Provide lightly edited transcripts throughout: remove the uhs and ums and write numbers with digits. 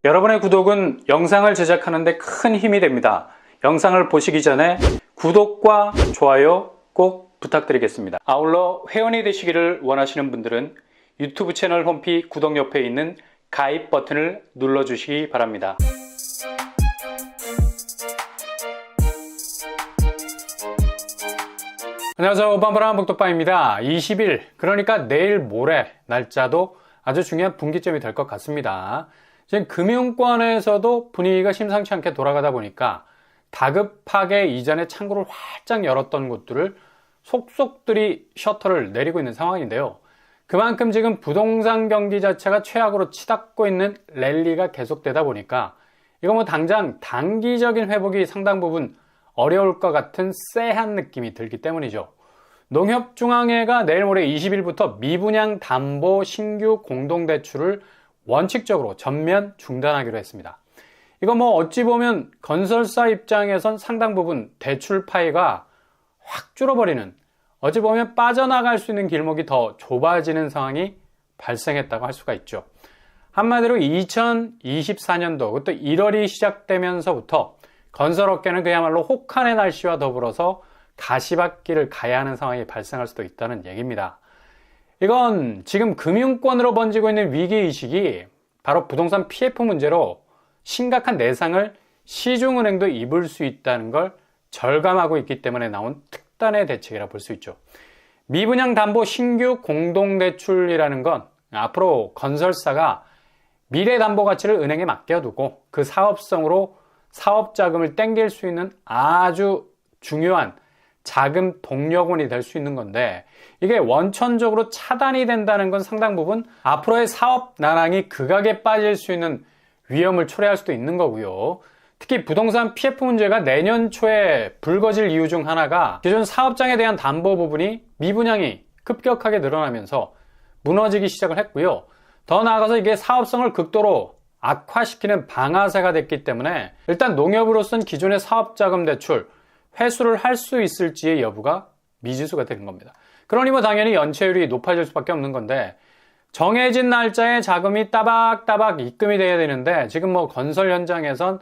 여러분의 구독은 영상을 제작하는 데 큰 힘이 됩니다. 영상을 보시기 전에 구독과 좋아요 꼭 부탁드리겠습니다. 아울러 회원이 되시기를 원하시는 분들은 유튜브 채널 홈피 구독 옆에 있는 가입 버튼을 눌러주시기 바랍니다. 안녕하세요. 빰빠람 복덕방입니다. 20일, 그러니까 내일 모레 날짜도 아주 중요한 분기점이 될 것 같습니다. 지금 금융권에서도 분위기가 심상치 않게 돌아가다 보니까 다급하게 이전에 창구를 활짝 열었던 곳들을 속속들이 셔터를 내리고 있는 상황인데요. 그만큼 지금 부동산 경기 자체가 최악으로 치닫고 있는 랠리가 계속되다 보니까 이거 뭐 당장 단기적인 회복이 상당 부분 어려울 것 같은 쎄한 느낌이 들기 때문이죠. 농협중앙회가 내일 모레 20일부터 미분양 담보 신규 공동대출을 원칙적으로 전면 중단하기로 했습니다. 이거 뭐 어찌 보면 건설사 입장에선 상당 부분 대출 파이가 확 줄어버리는, 어찌 보면 빠져나갈 수 있는 길목이 더 좁아지는 상황이 발생했다고 할 수가 있죠. 한마디로 2024년도 그것도 1월이 시작되면서부터 건설업계는 그야말로 혹한의 날씨와 더불어서 가시밭길을 가야 하는 상황이 발생할 수도 있다는 얘기입니다. 이건 지금 금융권으로 번지고 있는 위기의식이 바로 부동산 PF 문제로 심각한 내상을 시중은행도 입을 수 있다는 걸 절감하고 있기 때문에 나온 특단의 대책이라 볼 수 있죠. 미분양 담보 신규 공동대출이라는 건 앞으로 건설사가 미래 담보 가치를 은행에 맡겨두고 그 사업성으로 사업 자금을 땡길 수 있는 아주 중요한 자금 동력원이 될 수 있는 건데, 이게 원천적으로 차단이 된다는 건 상당 부분 앞으로의 사업 난항이 극악에 빠질 수 있는 위험을 초래할 수도 있는 거고요. 특히 부동산 PF 문제가 내년 초에 불거질 이유 중 하나가 기존 사업장에 대한 담보 부분이 미분양이 급격하게 늘어나면서 무너지기 시작을 했고요. 더 나아가서 이게 사업성을 극도로 악화시키는 방아쇠가 됐기 때문에 일단 농협으로서는 기존의 사업자금 대출 회수를 할 수 있을지의 여부가 미지수가 되는 겁니다. 그러니 뭐 당연히 연체율이 높아질 수밖에 없는 건데, 정해진 날짜에 자금이 따박따박 입금이 돼야 되는데 지금 뭐 건설 현장에선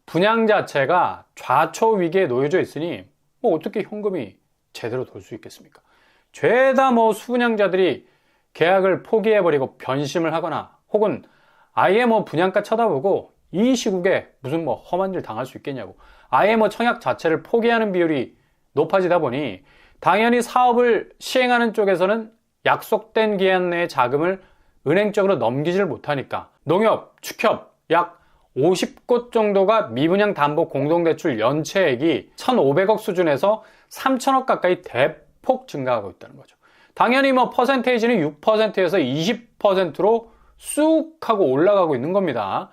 분양 자체가 좌초 위기에 놓여져 있으니 뭐 어떻게 현금이 제대로 돌 수 있겠습니까? 죄다 뭐 수분양자들이 계약을 포기해버리고 변심을 하거나 혹은 아예 뭐 분양가 쳐다보고 이 시국에 무슨 뭐 험한 일 당할 수 있겠냐고 아예 뭐 청약 자체를 포기하는 비율이 높아지다 보니 당연히 사업을 시행하는 쪽에서는 약속된 기한 내에 자금을 은행 쪽으로 넘기지를 못하니까 농협, 축협 약 50곳 정도가 미분양 담보 공동대출 연체액이 1,500억 수준에서 3,000억 가까이 대폭 증가하고 있다는 거죠. 당연히 뭐 퍼센테이지는 6%에서 20%로 쑥 하고 올라가고 있는 겁니다.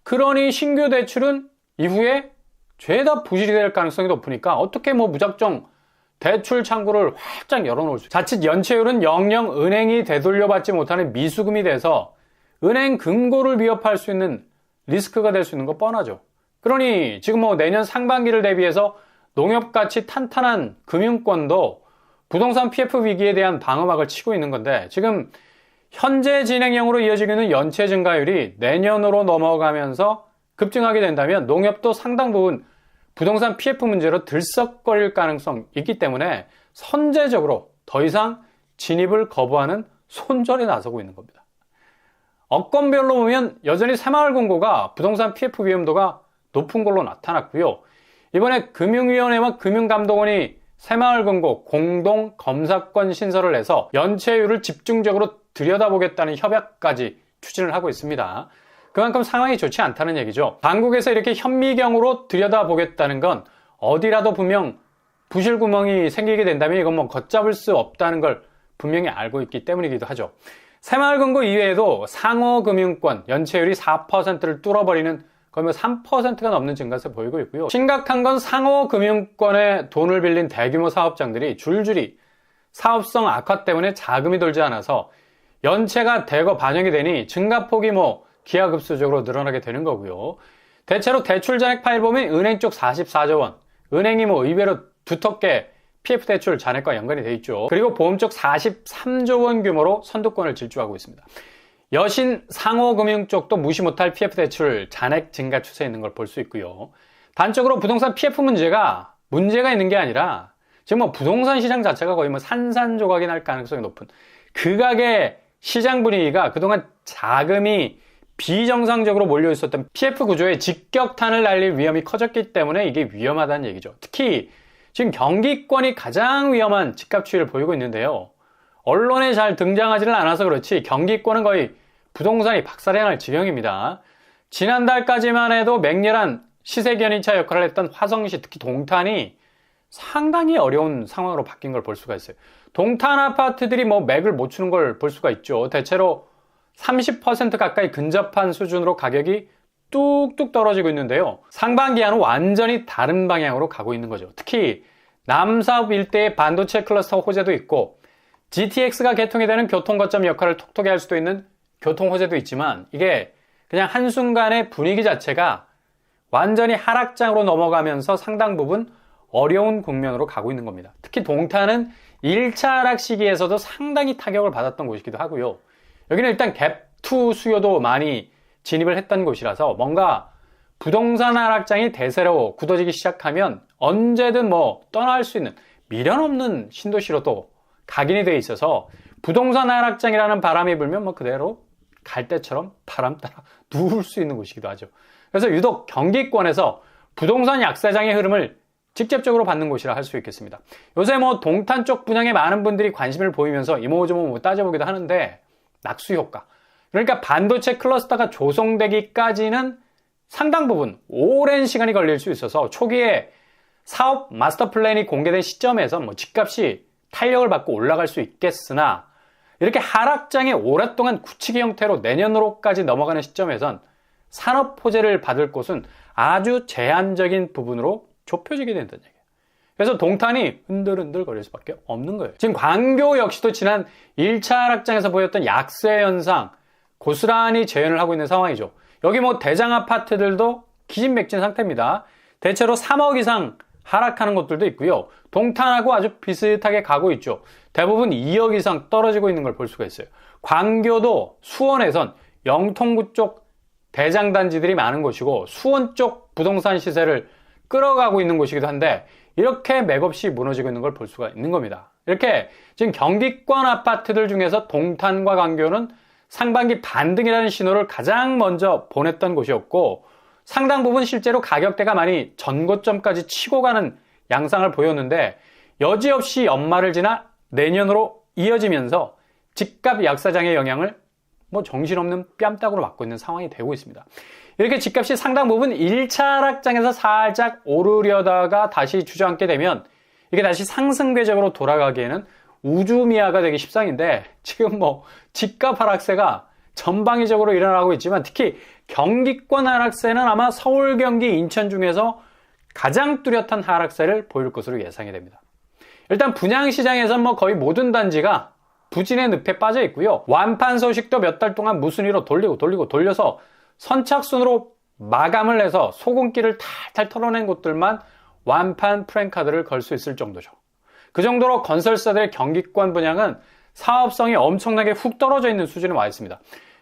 그러니 신규 대출은 이후에 죄다 부실이 될 가능성이 높으니까 어떻게 뭐 무작정 대출 창구를 활짝 열어놓을 수, 자칫 연체율은 영영 은행이 되돌려받지 못하는 미수금이 돼서 은행 금고를 위협할 수 있는 리스크가 될 수 있는 거 뻔하죠. 그러니 지금 뭐 내년 상반기를 대비해서 농협같이 탄탄한 금융권도 부동산 PF 위기에 대한 방어막을 치고 있는 건데, 지금 현재 진행형으로 이어지고 있는 연체 증가율이 내년으로 넘어가면서 급증하게 된다면 농협도 상당 부분 부동산 PF 문제로 들썩거릴 가능성이 있기 때문에 선제적으로 더 이상 진입을 거부하는 손절에 나서고 있는 겁니다. 업건별로 보면 여전히 새마을금고가 부동산 PF 위험도가 높은 걸로 나타났고요. 이번에 금융위원회와 금융감독원이 새마을금고 공동검사권 신설을 해서 연체율을 집중적으로 들여다보겠다는 협약까지 추진을 하고 있습니다. 그만큼 상황이 좋지 않다는 얘기죠. 당국에서 이렇게 현미경으로 들여다보겠다는 건 어디라도 분명 부실구멍이 생기게 된다면 이건 뭐 걷잡을 수 없다는 걸 분명히 알고 있기 때문이기도 하죠. 새마을금고 이외에도 상호금융권 연체율이 4%를 뚫어버리는 거의 뭐 3%가 넘는 증가세 보이고 있고요. 심각한 건 상호금융권에 돈을 빌린 대규모 사업장들이 줄줄이 사업성 악화 때문에 자금이 돌지 않아서 연체가 대거 반영이 되니 증가폭이 뭐 기하급수적으로 늘어나게 되는 거고요. 대체로 대출 잔액 파일 보면 은행 쪽 44조 원, 은행이 뭐 의외로 두텁게 PF 대출 잔액과 연관이 돼 있죠. 그리고 보험 쪽 43조 원 규모로 선두권을 질주하고 있습니다. 여신 상호금융 쪽도 무시 못할 PF 대출 잔액 증가 추세에 있는 걸 볼 수 있고요. 단적으로 부동산 PF 문제가 있는 게 아니라 지금 뭐 부동산 시장 자체가 거의 뭐 산산조각이 날 가능성이 높은 극악의 시장 분위기가 그동안 자금이 비정상적으로 몰려 있었던 PF 구조에 직격탄을 날릴 위험이 커졌기 때문에 이게 위험하다는 얘기죠. 특히 지금 경기권이 가장 위험한 집값 추이를 보이고 있는데요. 언론에 잘 등장하지는 않아서 그렇지 경기권은 거의 부동산이 박살이 날 지경입니다. 지난달까지만 해도 맹렬한 시세 견인차 역할을 했던 화성시, 특히 동탄이 상당히 어려운 상황으로 바뀐 걸 볼 수가 있어요. 동탄 아파트들이 뭐 맥을 못 추는 걸 볼 수가 있죠. 대체로 30% 가까이 근접한 수준으로 가격이 뚝뚝 떨어지고 있는데요. 상반기와는 완전히 다른 방향으로 가고 있는 거죠. 특히 남사업 일대의 반도체 클러스터 호재도 있고 GTX가 개통이 되는 교통거점 역할을 톡톡히 할 수도 있는 교통 호재도 있지만 이게 그냥 한순간의 분위기 자체가 완전히 하락장으로 넘어가면서 상당 부분 어려운 국면으로 가고 있는 겁니다. 특히 동탄은 1차 하락 시기에서도 상당히 타격을 받았던 곳이기도 하고요. 여기는 일단 갭2 수요도 많이 진입을 했던 곳이라서 뭔가 부동산 하락장이 대세로 굳어지기 시작하면 언제든 뭐 떠날 수 있는 미련 없는 신도시로 또 각인이 되어 있어서 부동산 하락장이라는 바람이 불면 뭐 그대로 갈대처럼 바람 따라 누울 수 있는 곳이기도 하죠. 그래서 유독 경기권에서 부동산 약세장의 흐름을 직접적으로 받는 곳이라 할 수 있겠습니다. 요새 뭐 동탄 쪽 분양에 많은 분들이 관심을 보이면서 이모저모 뭐 따져보기도 하는데 낙수 효과. 그러니까 반도체 클러스터가 조성되기까지는 상당 부분 오랜 시간이 걸릴 수 있어서 초기에 사업 마스터 플랜이 공개된 시점에서 뭐 집값이 탄력을 받고 올라갈 수 있겠으나 이렇게 하락장이 오랫동안 굳히기 형태로 내년으로까지 넘어가는 시점에선 산업 호재를 받을 곳은 아주 제한적인 부분으로 좁혀지게 된다는 얘기예요. 그래서 동탄이 흔들흔들 거릴 수밖에 없는 거예요. 지금 광교 역시도 지난 1차 하락장에서 보였던 약세 현상 고스란히 재현을 하고 있는 상황이죠. 여기 뭐 대장 아파트들도 기진맥진 상태입니다. 대체로 3억 이상 하락하는 곳들도 있고요. 동탄하고 아주 비슷하게 가고 있죠. 대부분 2억 이상 떨어지고 있는 걸 볼 수가 있어요. 광교도 수원에선 영통구 쪽 대장 단지들이 많은 곳이고 수원 쪽 부동산 시세를 끌어가고 있는 곳이기도 한데 이렇게 맥없이 무너지고 있는 걸 볼 수가 있는 겁니다. 이렇게 지금 경기권 아파트들 중에서 동탄과 광교는 상반기 반등이라는 신호를 가장 먼저 보냈던 곳이었고 상당 부분 실제로 가격대가 많이 전고점까지 치고 가는 양상을 보였는데 여지없이 연말을 지나 내년으로 이어지면서 집값 약세장의 영향을 뭐 정신없는 뺨따구로 맞고 있는 상황이 되고 있습니다. 이렇게 집값이 상당 부분 1차 하락장에서 살짝 오르려다가 다시 주저앉게 되면 이게 다시 상승 궤적으로 돌아가기에는 우주미화가 되기 십상인데 지금 뭐 집값 하락세가 전방위적으로 일어나고 있지만 특히 경기권 하락세는 아마 서울, 경기, 인천 중에서 가장 뚜렷한 하락세를 보일 것으로 예상이 됩니다. 일단 분양시장에선 뭐 거의 모든 단지가 부진의 늪에 빠져 있고요. 완판 소식도 몇 달 동안 무순위로 돌려서 선착순으로 마감을 해서 소금기를 탈탈 털어낸 곳들만 완판 프랜카드를 걸 수 있을 정도죠. 그 정도로 건설사들의 경기권 분양은 사업성이 엄청나게 훅 떨어져 있는 수준에 와 있습니다.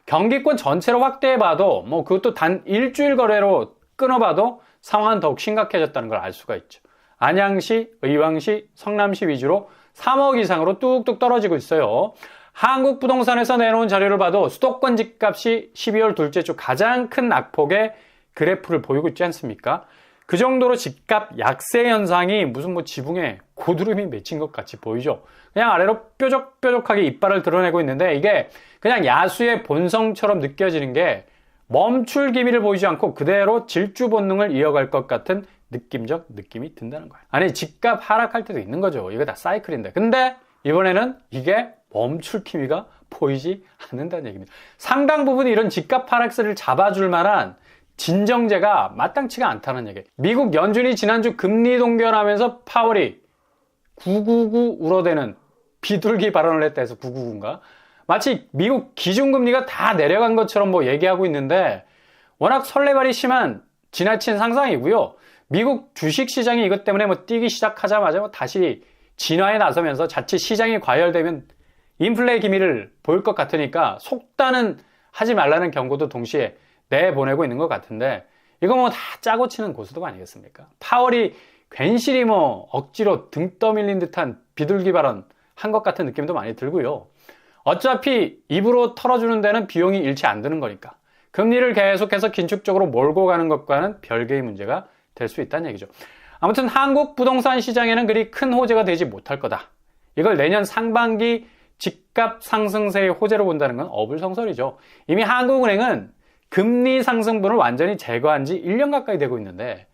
경기권 전체로 확대해봐도 뭐 그것도 단 일주일 거래로 끊어봐도 상황은 더욱 심각해졌다는 걸 알 수가 있죠. 안양시, 의왕시, 성남시 위주로 3억 이상으로 뚝뚝 떨어지고 있어요. 한국부동산에서 내놓은 자료를 봐도 수도권 집값이 12월 둘째 주 가장 큰 낙폭의 그래프를 보이고 있지 않습니까? 그 정도로 집값 약세 현상이 무슨 뭐 지붕에 고드름이 맺힌 것 같이 보이죠. 그냥 아래로 뾰족뾰족하게 이빨을 드러내고 있는데 이게 그냥 야수의 본성처럼 느껴지는 게 멈출 기미를 보이지 않고 그대로 질주 본능을 이어갈 것 같은 느낌적 느낌이 든다는 거예요. 아니 집값 하락할 때도 있는 거죠. 이거 다 사이클인데. 근데 이번에는 이게 멈출 기미가 보이지 않는다는 얘기입니다. 상당 부분 이런 집값 하락세를 잡아줄 만한 진정제가 마땅치가 않다는 얘기예요. 미국 연준이 지난주 금리 동결하면서 파월이 999 울어대는 비둘기 발언을 했다 해서 999인가? 마치 미국 기준금리가 다 내려간 것처럼 뭐 얘기하고 있는데 워낙 설레발이 심한 지나친 상상이고요. 미국 주식시장이 이것 때문에 뭐 뛰기 시작하자마자 뭐 다시 진화에 나서면서 자칫 시장이 과열되면 인플레 기미를 보일 것 같으니까 속다는 하지 말라는 경고도 동시에 내보내고 있는 것 같은데 이거 뭐 다 짜고 치는 고스톱 아니겠습니까? 파월이 괜시리 뭐 억지로 등 떠밀린 듯한 비둘기 발언 한 것 같은 느낌도 많이 들고요. 어차피 입으로 털어주는 데는 비용이 일치 안 드는 거니까 금리를 계속해서 긴축적으로 몰고 가는 것과는 별개의 문제가 될 수 있다는 얘기죠. 아무튼 한국 부동산 시장에는 그리 큰 호재가 되지 못할 거다. 이걸 내년 상반기 집값 상승세의 호재로 본다는 건 어불성설이죠. 이미 한국은행은 금리 상승분을 완전히 제거한 지 1년 가까이 되고 있는데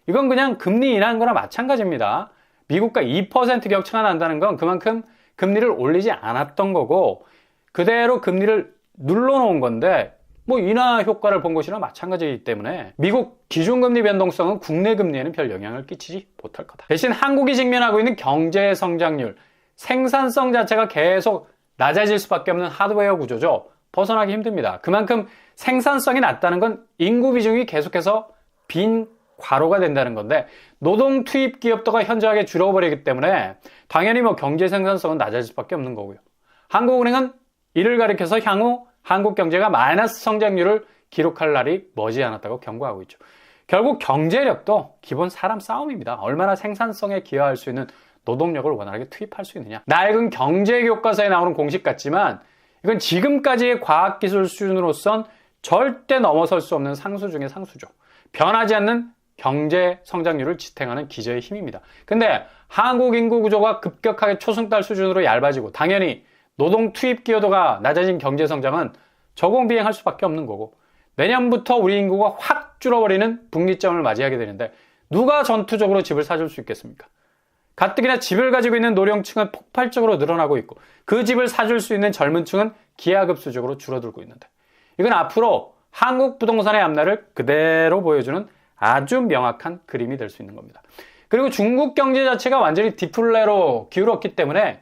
이건 그냥 금리 인하한 거나 마찬가지입니다. 미국과 2% 격차가 난다는 건 그만큼 금리를 올리지 않았던 거고 그대로 금리를 눌러놓은 건데 뭐 인하 효과를 본 것이나 마찬가지이기 때문에 미국 기준금리 변동성은 국내 금리에는 별 영향을 끼치지 못할 거다. 대신 한국이 직면하고 있는 경제 성장률, 생산성 자체가 계속 낮아질 수밖에 없는 하드웨어 구조죠. 벗어나기 힘듭니다. 그만큼 생산성이 낮다는 건 인구 비중이 계속해서 빈 과로가 된다는 건데 노동 투입 기업도가 현저하게 줄어버리기 때문에 당연히 뭐 경제 생산성은 낮아질 수밖에 없는 거고요. 한국은행은 이를 가리켜서 향후 한국 경제가 마이너스 성장률을 기록할 날이 머지않았다고 경고하고 있죠. 결국 경제력도 기본 사람 싸움입니다. 얼마나 생산성에 기여할 수 있는 노동력을 원활하게 투입할 수 있느냐. 낡은 경제 교과서에 나오는 공식 같지만 이건 지금까지의 과학기술 수준으로선 절대 넘어설 수 없는 상수 중의 상수죠. 변하지 않는 경제 성장률을 지탱하는 기저의 힘입니다. 근데 한국 인구 구조가 급격하게 초승달 수준으로 얇아지고 당연히 노동 투입 기여도가 낮아진 경제 성장은 저공비행할 수밖에 없는 거고 내년부터 우리 인구가 확 줄어버리는 분기점을 맞이하게 되는데 누가 전투적으로 집을 사줄 수 있겠습니까? 가뜩이나 집을 가지고 있는 노령층은 폭발적으로 늘어나고 있고 그 집을 사줄 수 있는 젊은 층은 기하급수적으로 줄어들고 있는데 이건 앞으로 한국 부동산의 앞날을 그대로 보여주는 아주 명확한 그림이 될 수 있는 겁니다. 그리고 중국 경제 자체가 완전히 디플레로 기울었기 때문에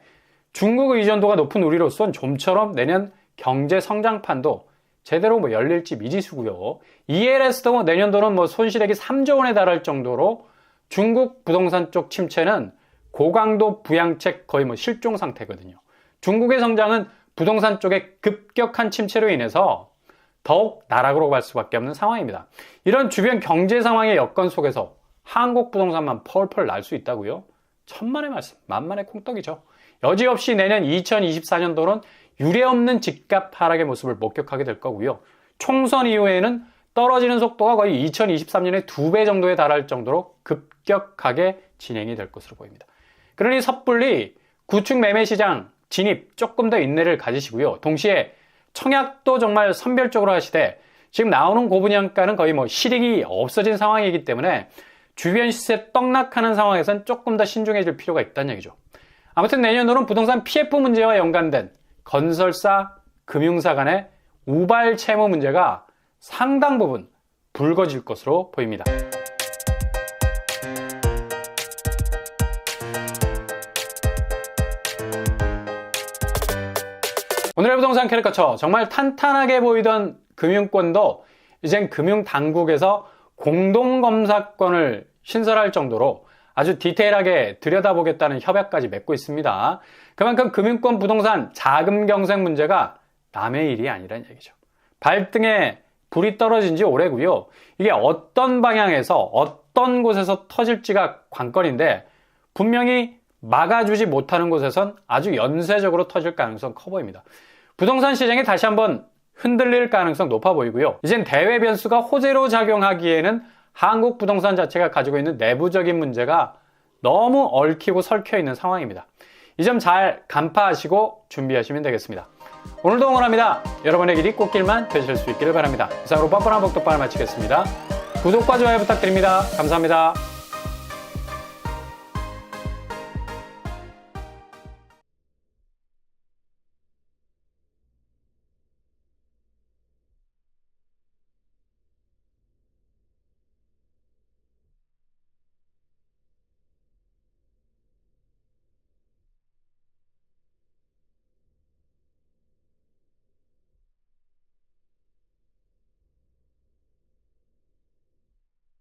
중국 의존도가 높은 우리로선 좀처럼 내년 경제 성장판도 제대로 뭐 열릴지 미지수고요. ELS도 내년도는 뭐 손실액이 3조 원에 달할 정도로 중국 부동산 쪽 침체는 고강도 부양책 거의 뭐 실종 상태거든요. 중국의 성장은 부동산 쪽의 급격한 침체로 인해서 더욱 나락으로 갈 수밖에 없는 상황입니다. 이런 주변 경제 상황의 여건 속에서 한국 부동산만 펄펄 날 수 있다고요? 천만의 말씀, 만만의 콩떡이죠. 여지없이 내년 2024년도는 유례없는 집값 하락의 모습을 목격하게 될 거고요. 총선 이후에는 떨어지는 속도가 거의 2023년의 2배 정도에 달할 정도로 급격하게 진행이 될 것으로 보입니다. 그러니 섣불리 구축 매매 시장 진입 조금 더 인내를 가지시고요. 동시에 청약도 정말 선별적으로 하시되 지금 나오는 고분양가는 거의 뭐 실익이 없어진 상황이기 때문에 주변 시세 떡락하는 상황에선 조금 더 신중해질 필요가 있다는 얘기죠. 아무튼 내년도는 부동산 PF 문제와 연관된 건설사, 금융사 간의 우발 채무 문제가 상당 부분 불거질 것으로 보입니다. 오늘의 부동산 캐리커처, 정말 탄탄하게 보이던 금융권도 이젠 금융당국에서 공동검사권을 신설할 정도로 아주 디테일하게 들여다보겠다는 협약까지 맺고 있습니다. 그만큼 금융권 부동산 자금 경색 문제가 남의 일이 아니라는 얘기죠. 발등에 불이 떨어진 지 오래고요. 이게 어떤 방향에서 어떤 곳에서 터질지가 관건인데 분명히 막아주지 못하는 곳에선 아주 연쇄적으로 터질 가능성 커 보입니다. 부동산 시장이 다시 한번 흔들릴 가능성 높아 보이고요. 이젠 대외 변수가 호재로 작용하기에는 한국 부동산 자체가 가지고 있는 내부적인 문제가 너무 얽히고 설켜 있는 상황입니다. 이 점 잘 간파하시고 준비하시면 되겠습니다. 오늘도 응원합니다. 여러분의 길이 꽃길만 되실 수 있기를 바랍니다. 이상으로 뻔뻔한 복덕방을 마치겠습니다. 구독과 좋아요 부탁드립니다. 감사합니다.